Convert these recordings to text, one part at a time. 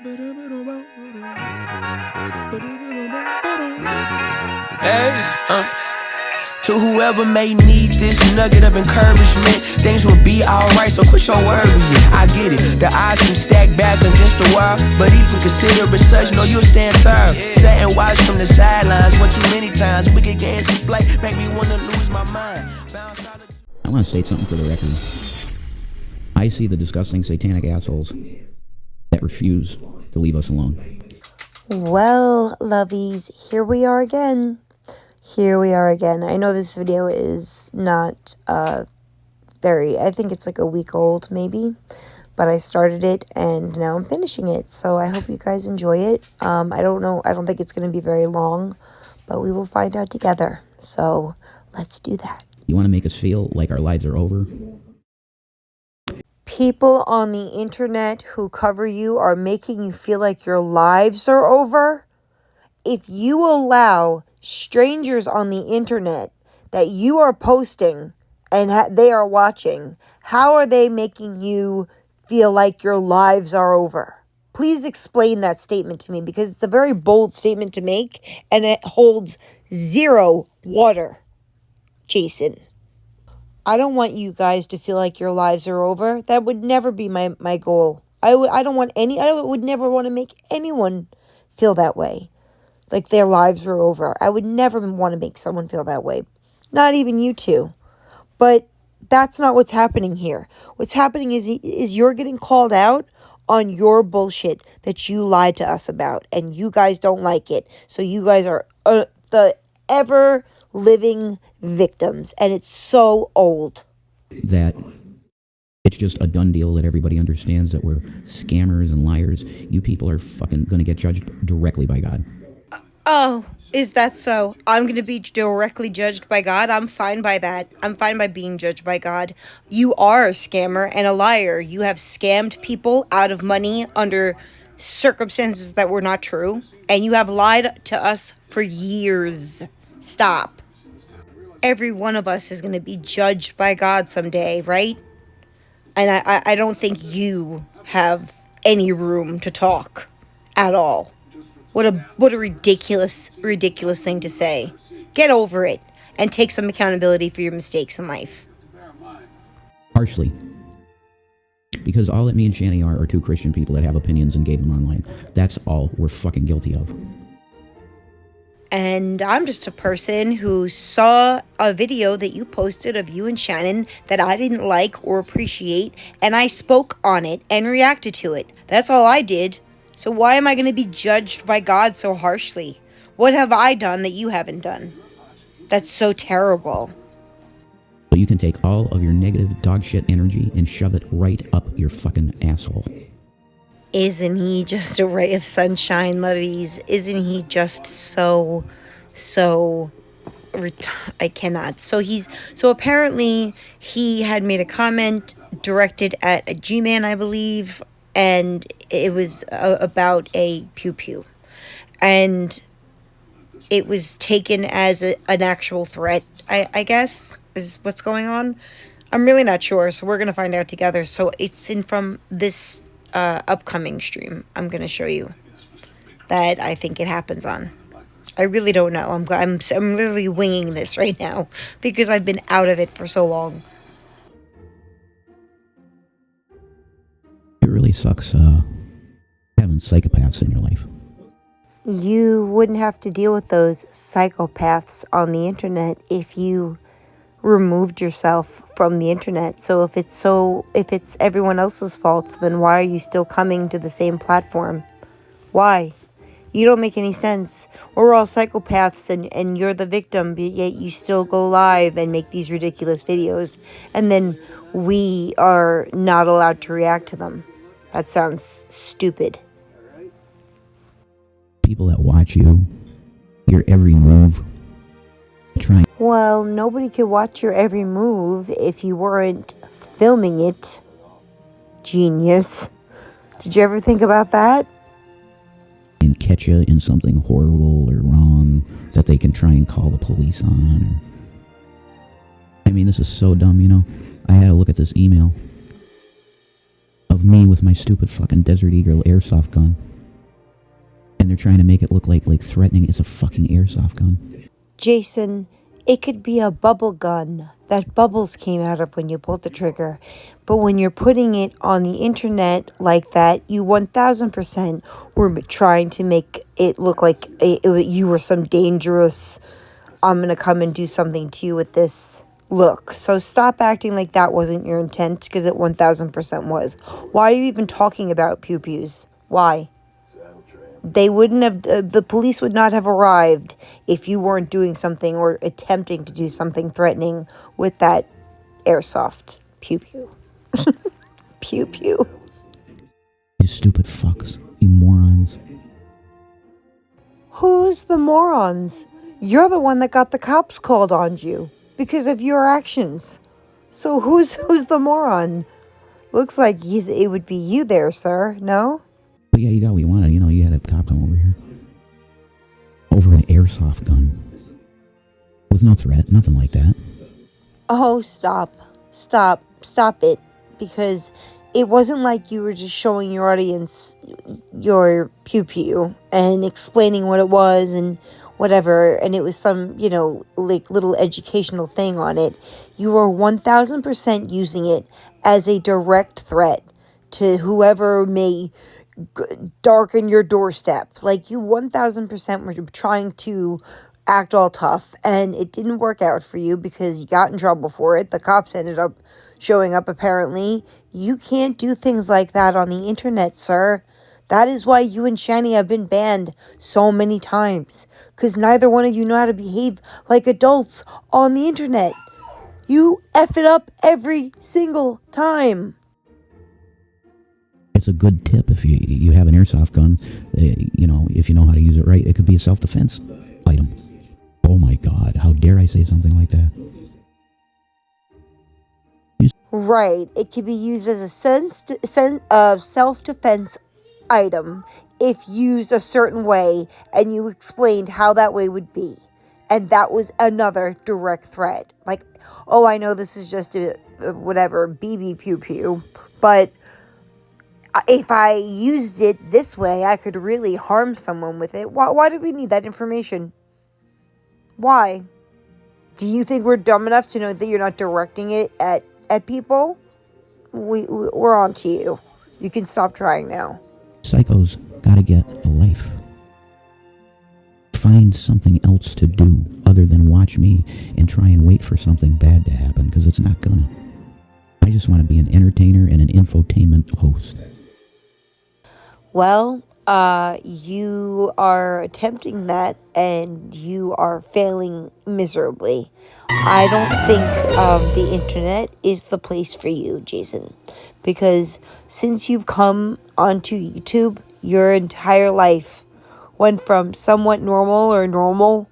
Hey, to whoever may need this nugget of encouragement, things will be alright, so quit your worrying. I get it, the odds seem stacked back against the wall, but even consider it such, know you'll stand tall. Sat and watched from the sidelines one too many times. Wicked games we play make me wanna lose my mind. I want to state something for the record. I see the disgusting satanic assholes that refuse to leave us alone. Well, lovies, here we are again. I know this video is not I think it's like a week old maybe, but I started it and now I'm finishing it. So I hope you guys enjoy it. I don't think it's going to be very long, but we will find out together. So let's do that. You want to make us feel like our lives are over? People on the internet who cover you are making you feel like your lives are over. If you allow strangers on the internet that you are posting and they are watching, how are they making you feel like your lives are over? Please explain that statement to me, because it's a very bold statement to make and it holds zero water. Jason, I don't want you guys to feel like your lives are over. That would never be my goal. I would never want to make anyone feel that way, like their lives were over. I would never want to make someone feel that way. Not even you two. But that's not what's happening here. What's happening is you're getting called out on your bullshit that you lied to us about, and you guys don't like it. So you guys are the ever living victims, and it's so old. That it's just a done deal that everybody understands that we're scammers and liars. You people are fucking gonna get judged directly by God. Oh, is that so? I'm gonna be directly judged by God? I'm fine by that. I'm fine by being judged by God. You are a scammer and a liar. You have scammed people out of money under circumstances that were not true, and you have lied to us for years. Stop. Every one of us is going to be judged by God someday, right? And I don't think you have any room to talk at all. What a ridiculous thing to say. Get over it and take some accountability for your mistakes in life. Harshly. Because all that me and Shanny are two Christian people that have opinions and gave them online. That's all we're fucking guilty of. And I'm just a person who saw a video that you posted of you and Shannon that I didn't like or appreciate, and I spoke on it and reacted to it. That's all I did. So why am I going to be judged by God so harshly? What have I done that you haven't done? That's so terrible. So you can take all of your negative dog shit energy and shove it right up your fucking asshole. Isn't he just a ray of sunshine, lovies? Isn't he just so I cannot. So apparently he had made a comment directed at a G-Man, I believe, and it was about a pew-pew. And it was taken as an actual threat, I guess, is what's going on. I'm really not sure, so we're going to find out together. So it's in from this upcoming stream I'm going to show you that I think it happens on. I really don't know. I'm literally winging this right now because I've been out of it for so long. It really sucks having psychopaths in your life. You wouldn't have to deal with those psychopaths on the internet if you removed yourself from the internet. So if it's everyone else's fault, then why are you still coming to the same platform? Why? You don't make any sense. We're all psychopaths and you're the victim, but yet you still go live and make these ridiculous videos, and then we are not allowed to react to them. That sounds stupid. People that watch you, your every move, trying. Well, nobody could watch your every move if you weren't filming it. Genius. Did you ever think about that? And catch you in something horrible or wrong that they can try and call the police on. I mean, this is so dumb, you know. I had to look at this email of me with my stupid fucking Desert Eagle airsoft gun And they're trying to make it look like threatening. It's a fucking airsoft gun. Jason, it could be a bubble gun that bubbles came out of when you pulled the trigger. But when you're putting it on the internet like that, you 1000% were trying to make it look like you were some dangerous, I'm going to come and do something to you with this look. So stop acting like that wasn't your intent, because it 1000% was. Why are you even talking about pew-pews? Why? They wouldn't have, the police would not have arrived if you weren't doing something or attempting to do something threatening with that airsoft pew-pew. Pew-pew. You stupid fucks. You morons. Who's the morons? You're the one that got the cops called on you because of your actions. So who's the moron? Looks like it would be you there, sir. No? But yeah, you got what you wanted. You know, you had a cop come over here. Over an airsoft gun. With no threat, nothing like that. Oh, stop it. Because it wasn't like you were just showing your audience your pew-pew and explaining what it was and whatever, and it was some, like little educational thing on it. You were 1000% using it as a direct threat to whoever may darken your doorstep. Like, you 1000% were trying to act all tough, and it didn't work out for you because you got in trouble for it. The cops ended up showing up, apparently. You can't do things like that on the internet, sir. That is why you and Shanny have been banned so many times, because neither one of you know how to behave like adults on the internet. You F it up every single time. It's a good tip if you have an airsoft gun. If you know how to use it right, it could be a self-defense item. Oh my God, how dare I say something like that? Right, it can be used as a self-defense item if used a certain way, and you explained how that way would be. And that was another direct threat. Like, oh, I know this is just a whatever, BB pew-pew, but if I used it this way, I could really harm someone with it. Why do we need that information? Why? Do you think we're dumb enough to know that you're not directing it at people? We're on to you. You can stop trying now. Psychos gotta get a life. Find something else to do other than watch me and try and wait for something bad to happen, because it's not gonna. I just want to be an entertainer and an infotainment host. Well, you are attempting that, and you are failing miserably. I don't think the internet is the place for you, Jason, because since you've come onto YouTube, your entire life went from somewhat normal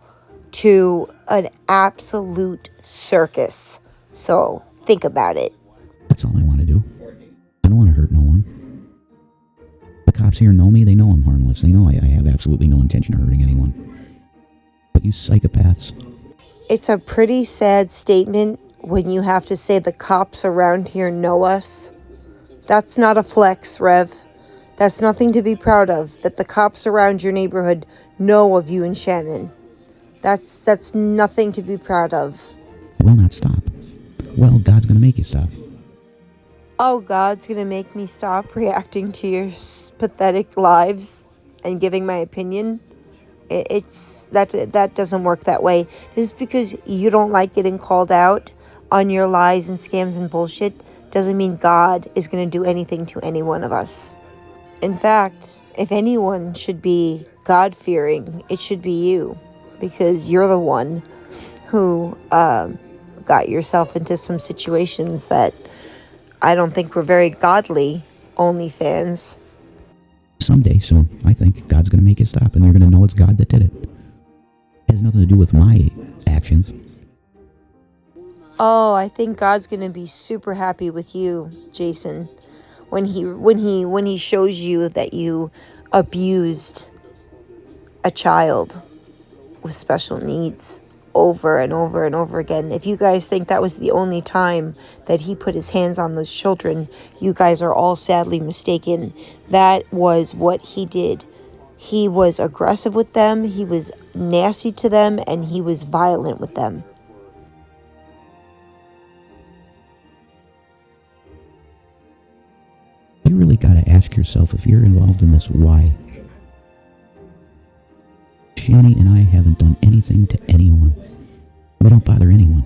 to an absolute circus. So think about it. That's all I want to do. I don't want to hurt no one. The cops here know me. They know I'm harmless. They know I have absolutely no intention of hurting anyone. But you psychopaths. It's a pretty sad statement when you have to say the cops around here know us. That's not a flex, Rev. That's nothing to be proud of, that the cops around your neighborhood know of you and Shannon. That's nothing to be proud of. Will not stop. Well, God's gonna make you stop. Oh, God's gonna make me stop reacting to your pathetic lives and giving my opinion? That doesn't work that way. Just because you don't like getting called out on your lies and scams and bullshit doesn't mean God is gonna do anything to any one of us. In fact, if anyone should be God-fearing, it should be you, because you're the one who got yourself into some situations that I don't think were very godly, OnlyFans. Someday soon, I think, God's going to make it stop, and you're going to know it's God that did it. It has nothing to do with my actions. Oh, I think God's going to be super happy with you, Jason, when he shows you that you abused a child with special needs over and over and over again. If you guys think that was the only time that he put his hands on those children, you guys are all sadly mistaken. That was what he did He was aggressive with them, he was nasty to them, and he was violent with them. You really gotta ask yourself, if you're involved in this, why? Shanny and I haven't done anything to anyone. We don't bother anyone.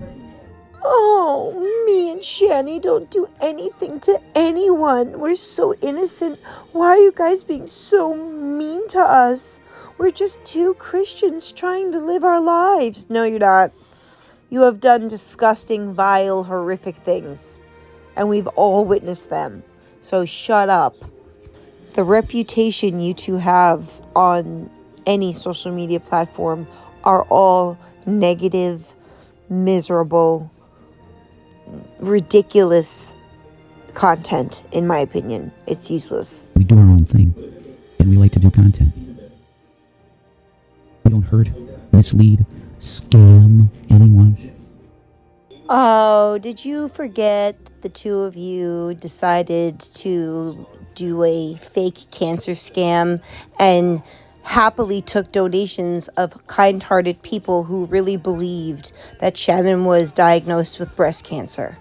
Oh, me and Shanny don't do anything to anyone. We're so innocent. Why are you guys being so mean to us? We're just two Christians trying to live our lives. No, you're not. You have done disgusting, vile, horrific things, and we've all witnessed them. So shut up. The reputation you two have on any social media platform are all negative, miserable, ridiculous content, in my opinion. It's useless. We do our own thing, and we like to do content. We don't hurt, mislead, scam anyone. Oh, did you forget the two of you decided to do a fake cancer scam and happily took donations of kind-hearted people who really believed that Shannon was diagnosed with breast cancer?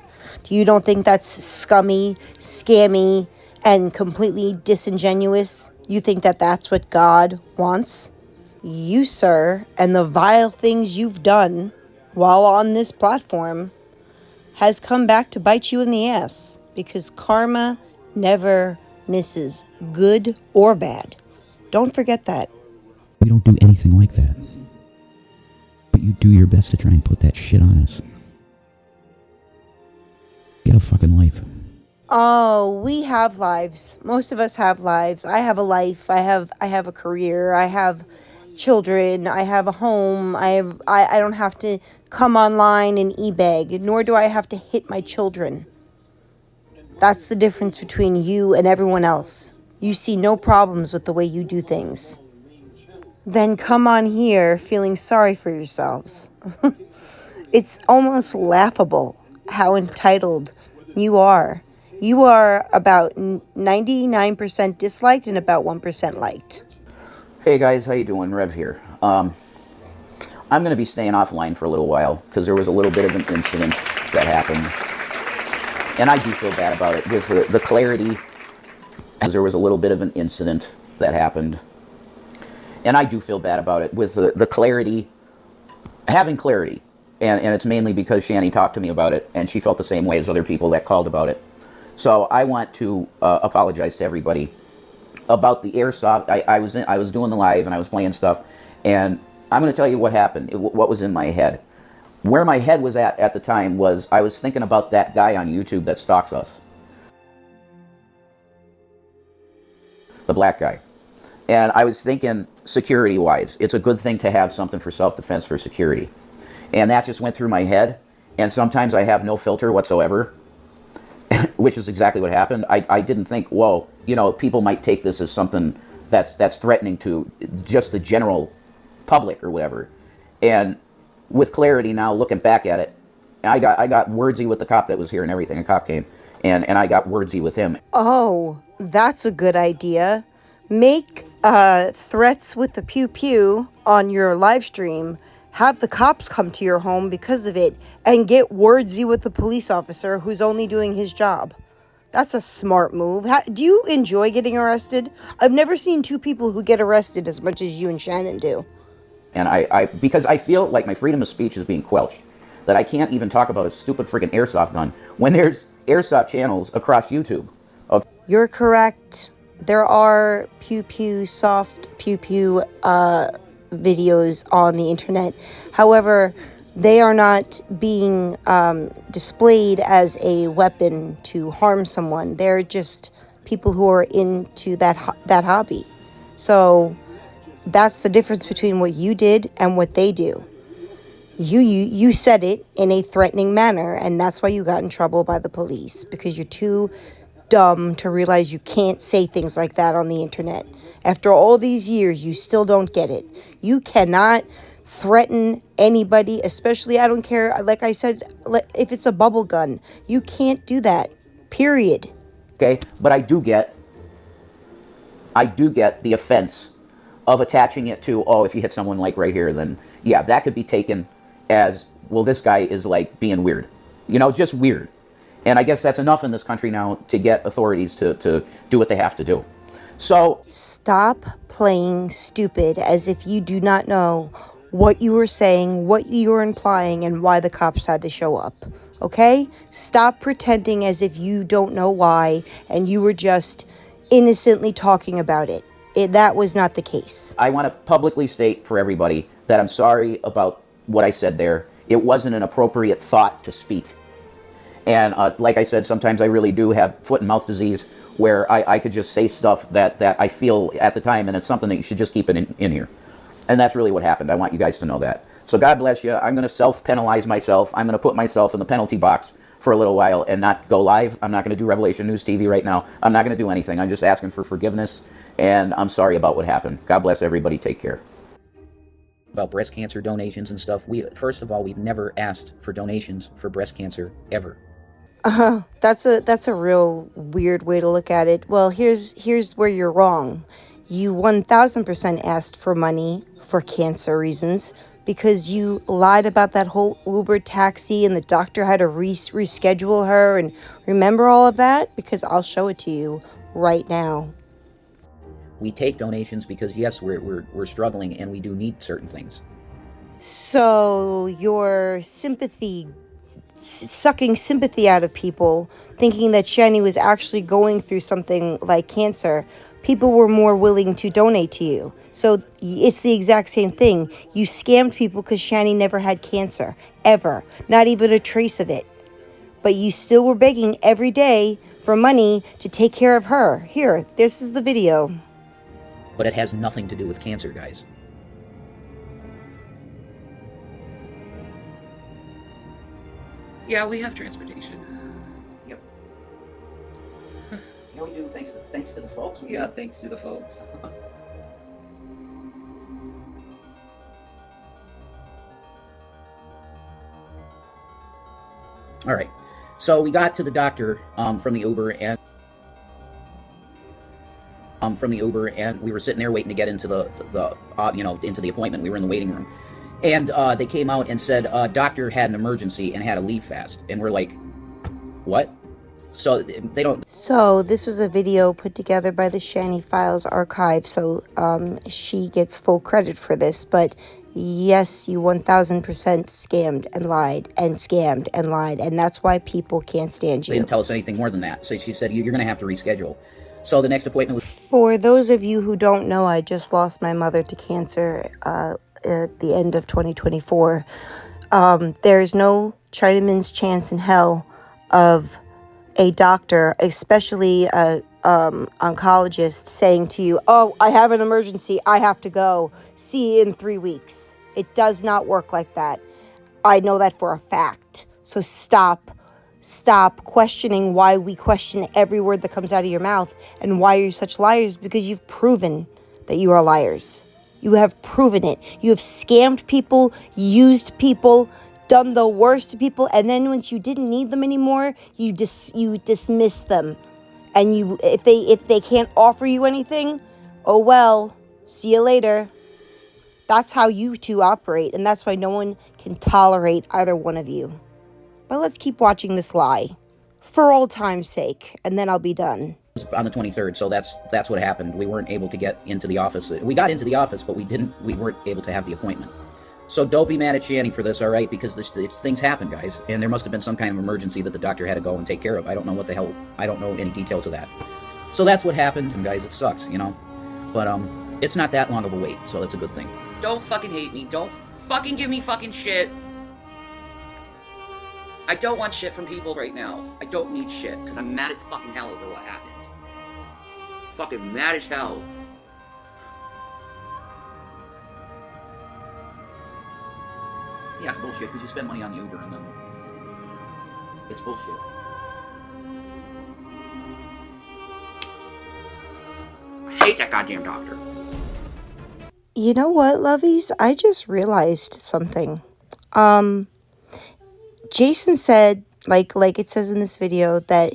You don't think that's scummy, scammy, and completely disingenuous? You think that that's what God wants? You, sir, and the vile things you've done while on this platform has come back to bite you in the ass, because karma never misses, good or bad. Don't forget that. We don't do anything like that. But you do your best to try and put that shit on us. Get a fucking life. Oh, we have lives. Most of us have lives. I have a life. I have a career. I have children. I have a home. I don't have to come online and e-beg, nor do I have to hit my children. That's the difference between you and everyone else. You see no problems with the way you do things. Then come on here feeling sorry for yourselves. It's almost laughable how entitled you are. You are about 99% disliked and about 1% liked. Hey guys, how you doing? Rev here. I'm going to be staying offline for a little while because there was a little bit of an incident that happened. And I do feel bad about it with the clarity. As there was a little bit of an incident that happened. And I do feel bad about it with the clarity, having clarity. And it's mainly because Shanny talked to me about it and she felt the same way as other people that called about it. So I want to apologize to everybody about the airsoft. I was doing the live and I was playing stuff, and I'm going to tell you what happened, what was in my head. Where my head was at the time was I was thinking about that guy on YouTube that stalks us. The black guy. And I was thinking security-wise, it's a good thing to have something for self-defense, for security. And that just went through my head, and sometimes I have no filter whatsoever, which is exactly what happened. I didn't think, whoa, you know, people might take this as something that's threatening to just the general public or whatever. And with clarity now, looking back at it, I got wordsy with the cop that was here and everything. A cop came, and I got wordsy with him. Oh, that's a good idea. Make threats with the pew-pew on your live stream. Have the cops come to your home because of it, and get wordsy with the police officer who's only doing his job. That's a smart move. Do you enjoy getting arrested? I've never seen two people who get arrested as much as you and Shannon do. And I because I feel like my freedom of speech is being quelched. That I can't even talk about a stupid freaking airsoft gun when there's airsoft channels across YouTube. Okay. You're correct. There are soft pew-pew videos on the internet. However, they are not being displayed as a weapon to harm someone. They're just people who are into that hobby. So that's the difference between what you did and what they do. You said it in a threatening manner, and that's why you got in trouble by the police, because you're too dumb to realize you can't say things like that on the internet. After all these years, you still don't get it. You cannot threaten anybody, especially, I don't care, like I said, if it's a bubble gun. You can't do that, period. Okay, but I do get the offense of attaching it to, oh, if you hit someone like right here, then yeah, that could be taken as, well, this guy is like being weird. You know, just weird. And I guess that's enough in this country now to get authorities to do what they have to do. So Stop playing stupid as if you do not know what you were saying, what you were implying, and why the cops had to show up. Okay? Stop pretending as if you don't know why and you were just innocently talking about it. That was not the case. I want to publicly state for everybody that I'm sorry about what I said there. It wasn't an appropriate thought to speak. And like I said, sometimes I really do have foot and mouth disease where I could just say stuff that I feel at the time, and it's something that you should just keep it in here. And that's really what happened. I want you guys to know that. So God bless you. I'm going to self-penalize myself. I'm going to put myself in the penalty box for a little while and not go live. I'm not going to do Revelation News TV right now. I'm not going to do anything. I'm just asking for forgiveness, and I'm sorry about what happened. God bless everybody. Take care. About breast cancer donations and stuff. First of all, we've never asked for donations for breast cancer ever. That's a real weird way to look at it. Well, here's where you're wrong. You 1000% asked for money for cancer reasons because you lied about that whole Uber taxi and the doctor had to reschedule her, and remember all of that? Because I'll show it to you right now. We take donations because yes, we're struggling and we do need certain things. So your sucking sympathy out of people, thinking that Shanny was actually going through something like cancer, people were more willing to donate to you. So it's the exact same thing. You scammed people because Shanny never had cancer, ever. Not even a trace of it. But you still were begging every day for money to take care of her. Here, this is the video. But it has nothing to do with cancer, guys. Yeah, we have transportation. Yep. Yeah, we do. Thanks to the folks. Yeah, thanks to the folks. All right. So we got to the doctor from the Uber, and we were sitting there waiting to get into into the appointment. We were in the waiting room, and they came out and said doctor had an emergency and had to leave fast. And we're like, what? So they don't. So this was a video put together by the Shanny Files archive, so she gets full credit for this. But yes, you 1000% scammed and lied and scammed and lied, and that's why people can't stand you. They didn't tell us anything more than that. So she said, you're going to have to reschedule. So the next appointment was... For those of you who don't know, I just lost my mother to cancer at the end of 2024. There's no Chinaman's chance in hell of a doctor, especially a oncologist, saying to you, oh, I have an emergency, I have to go, see you in 3 weeks. It does not work like that. I know that for a fact. So stop questioning why we question every word that comes out of your mouth and why you're such liars, because you've proven that you are liars. You have proven it. You have scammed people, used people, done the worst to people, and then once you didn't need them anymore, you dismissed them. And if they can't offer you anything, oh well, see you later. That's how you two operate, and that's why no one can tolerate either one of you. But let's keep watching this lie, for old time's sake, and then I'll be done. On the 23rd, so that's what happened. We weren't able to get into the office. We got into the office, but we weren't able to have the appointment. So don't be mad at Shanny for this, all right? Because things happen, guys, and there must have been some kind of emergency that the doctor had to go and take care of. I don't know what the hell. I don't know any details of that. So that's what happened, and guys, it sucks, you know. But it's not that long of a wait, so that's a good thing. Don't fucking hate me. Don't fucking give me fucking shit. I don't want shit from people right now. I don't need shit, because I'm mad as fucking hell over what happened. Fucking mad as hell. Yeah, it's bullshit, because you spend money on the Uber, and then... It's bullshit. I hate that goddamn doctor. You know what, Loveys? I just realized something. Jason said like it says in this video, that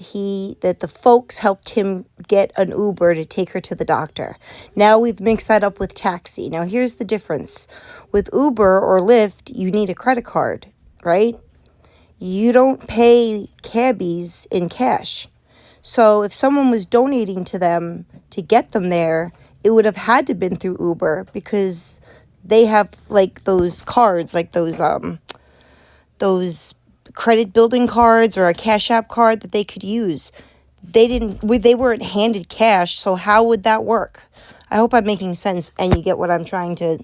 the folks helped him get an Uber to take her to the doctor. Now we've mixed that up with taxi. Now here's the difference. With Uber or Lyft, you need a credit card, right? You don't pay cabbies in cash. So if someone was donating to them to get them there, it would have had to been through Uber, because they have like those cards, like those credit building cards or a Cash App card that they could use. They weren't handed cash, so how would that work? I hope I'm making sense and you get what I'm trying to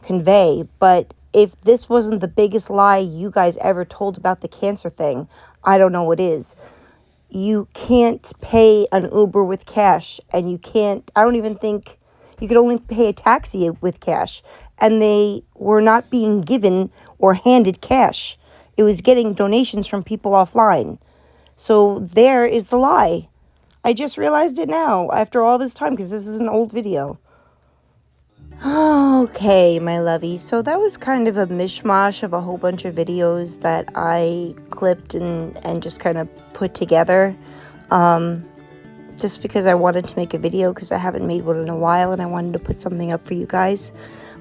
convey. But if this wasn't the biggest lie you guys ever told about the cancer thing, I don't know what is. You can't pay an Uber with cash, and I don't even think you could only pay a taxi with cash. And they were not being given or handed cash. It was getting donations from people offline. So there is the lie. I just realized it now after all this time, because this is an old video. Okay, my lovies. So that was kind of a mishmash of a whole bunch of videos that I clipped and just kind of put together. Just because I wanted to make a video, because I haven't made one in a while and I wanted to put something up for you guys.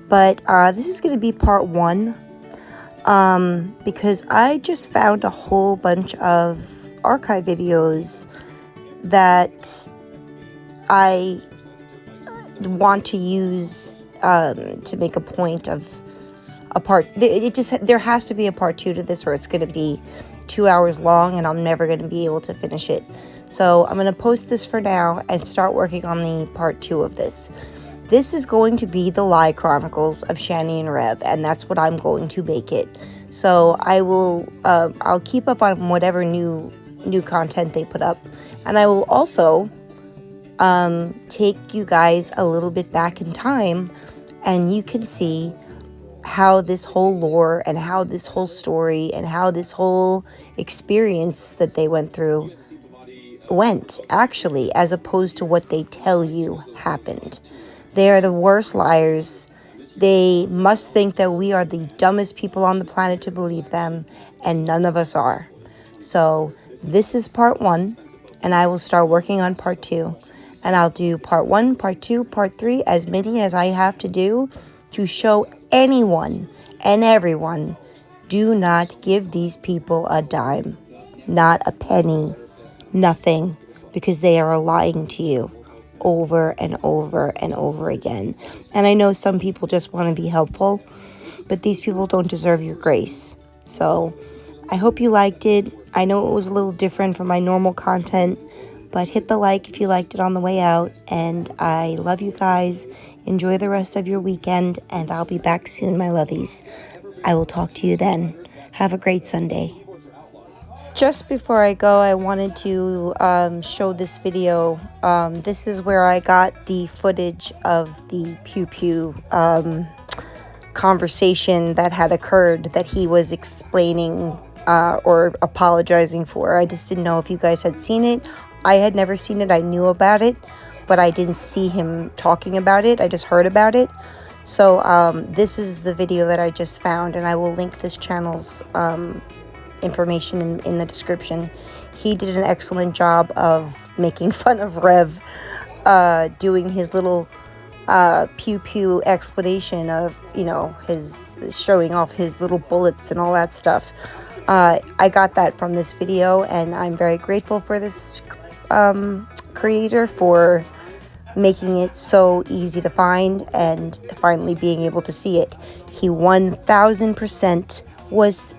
But this is going to be part 1. Because I just found a whole bunch of archive videos that I want to use to make a point of a part. There has to be a part 2 to this, or it's going to be 2 hours long and I'm never going to be able to finish it. So I'm going to post this for now and start working on the part 2 of this. This is going to be the Lie Chronicles of Shanny and Rev, and that's what I'm going to make it. So I'll keep up on whatever new content they put up, and I will also take you guys a little bit back in time, and you can see how this whole lore and how this whole story and how this whole experience that they went through went, actually, as opposed to what they tell you happened. They are the worst liars. They must think that we are the dumbest people on the planet to believe them, and none of us are. So this is part 1, and I will start working on part 2. And I'll do part 1, part 2, part 3, as many as I have to do to show anyone and everyone, do not give these people a dime, not a penny, nothing, because they are lying to you over and over and over again. And I know some people just want to be helpful, but these people don't deserve your grace. So I hope you liked it. I know it was a little different from my normal content, but hit the like if you liked it on the way out. And I love you guys. Enjoy the rest of your weekend, and I'll be back soon, my lovies. I will talk to you then. Have a great Sunday. Just before I go, I wanted to show this video. This is where I got the footage of the Pew Pew conversation that had occurred, that he was explaining or apologizing for. I just didn't know if you guys had seen it. I had never seen it. I knew about it, but I didn't see him talking about it. I just heard about it. So this is the video that I just found, and I will link this channel's information in the description. He did an excellent job of making fun of Rev, doing his little pew pew explanation of, you know, his showing off his little bullets and all that stuff. I got that from this video, and I'm very grateful for this creator for making it so easy to find and finally being able to see it. He 1000% was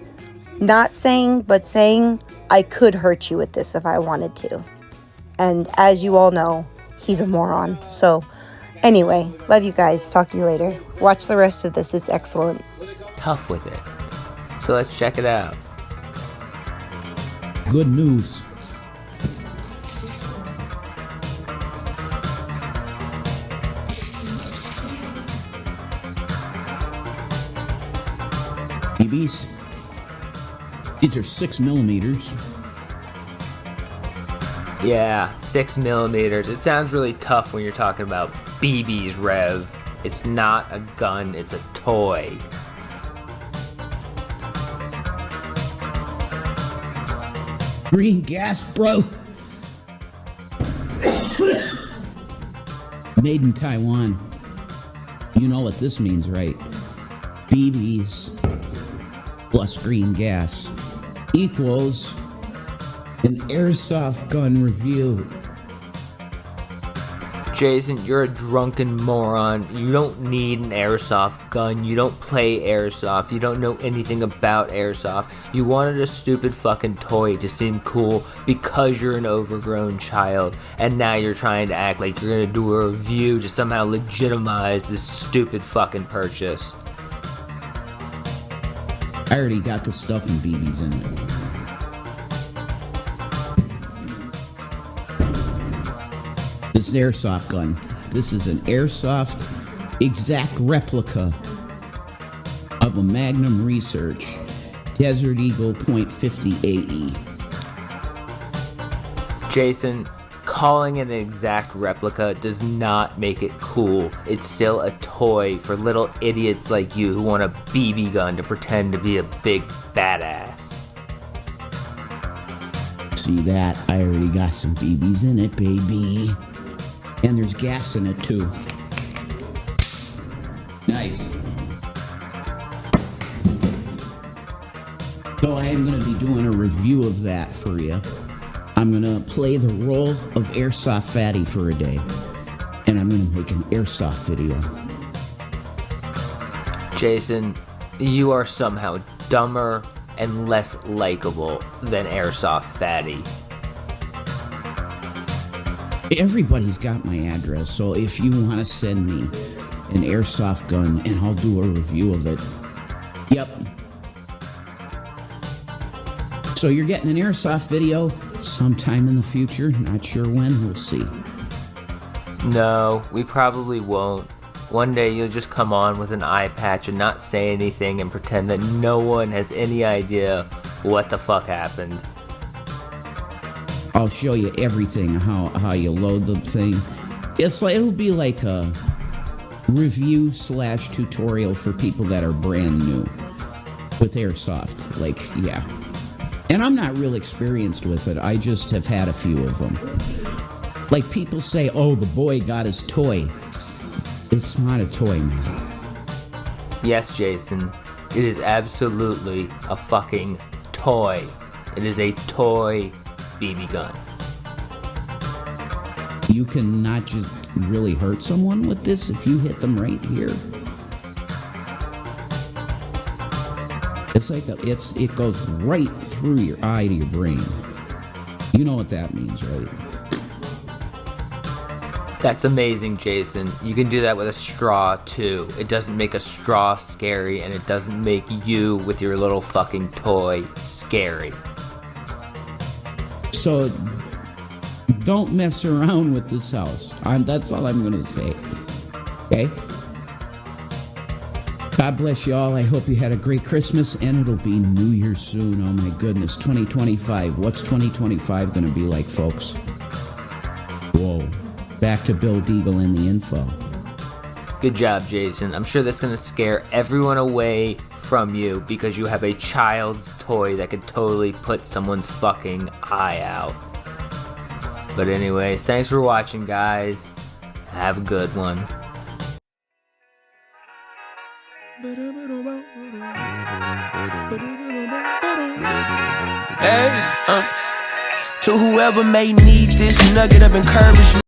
not saying, but saying, I could hurt you with this if I wanted to. And as you all know, he's a moron. So anyway, love you guys. Talk to you later. Watch the rest of this. It's excellent. Tough with it. So let's check it out. Good news. BBs. These are 6mm. Yeah, 6mm. It sounds really tough when you're talking about BBs, Rev. It's not a gun, it's a toy. Green gas, bro. Made in Taiwan. You know what this means, right? BBs plus green gas equals an airsoft gun review. Jason, you're a drunken moron. You don't need an airsoft gun. You don't play airsoft. You don't know anything about airsoft. You wanted a stupid fucking toy to seem cool because you're an overgrown child. And now you're trying to act like you're gonna do a review to somehow legitimize this stupid fucking purchase. I already got the stuff and BBs in it. This is an airsoft gun. This is an airsoft exact replica of a Magnum Research Desert Eagle .50 AE. Jason, calling it an exact replica does not make it cool. It's still a toy for little idiots like you who want a BB gun to pretend to be a big badass. See that? I already got some BBs in it, baby. And there's gas in it too. Nice. So I am going to be doing a review of that for you. I'm going to play the role of Airsoft Fatty for a day. And I'm going to make an airsoft video. Jason, you are somehow dumber and less likable than Airsoft Fatty. Everybody's got my address, so if you want to send me an airsoft gun and I'll do a review of it. Yep. So you're getting an airsoft video sometime in the future. Not sure when. We'll see. No, we probably won't. One day you'll just come on with an eye patch and not say anything and pretend that no one has any idea what the fuck happened. I'll show you everything, how you load the thing. It'll be like a review / tutorial for people that are brand new with airsoft. Like, yeah. And I'm not real experienced with it. I just have had a few of them. Like people say, oh, the boy got his toy. It's not a toy, man. Yes, Jason, it is absolutely a fucking toy. It is a toy BB gun. You can not just really hurt someone with this if you hit them right here. It's like it goes right through your eye to your brain. You know what that means, right? That's amazing, Jason. You can do that with a straw too. It doesn't make a straw scary, and it doesn't make you with your little fucking toy scary. So don't mess around with this house. That's all I'm gonna say. Okay? God bless you all. I hope you had a great Christmas, and it'll be New Year's soon. Oh my goodness, 2025. What's 2025 gonna be like, folks? Whoa. Back to Bill Deagle in the info. Good job, Jason. I'm sure that's gonna scare everyone away from you because you have a child's toy that could totally put someone's fucking eye out. But anyways, thanks for watching, guys. Have a good one. Hey, to whoever may need this nugget of encouragement.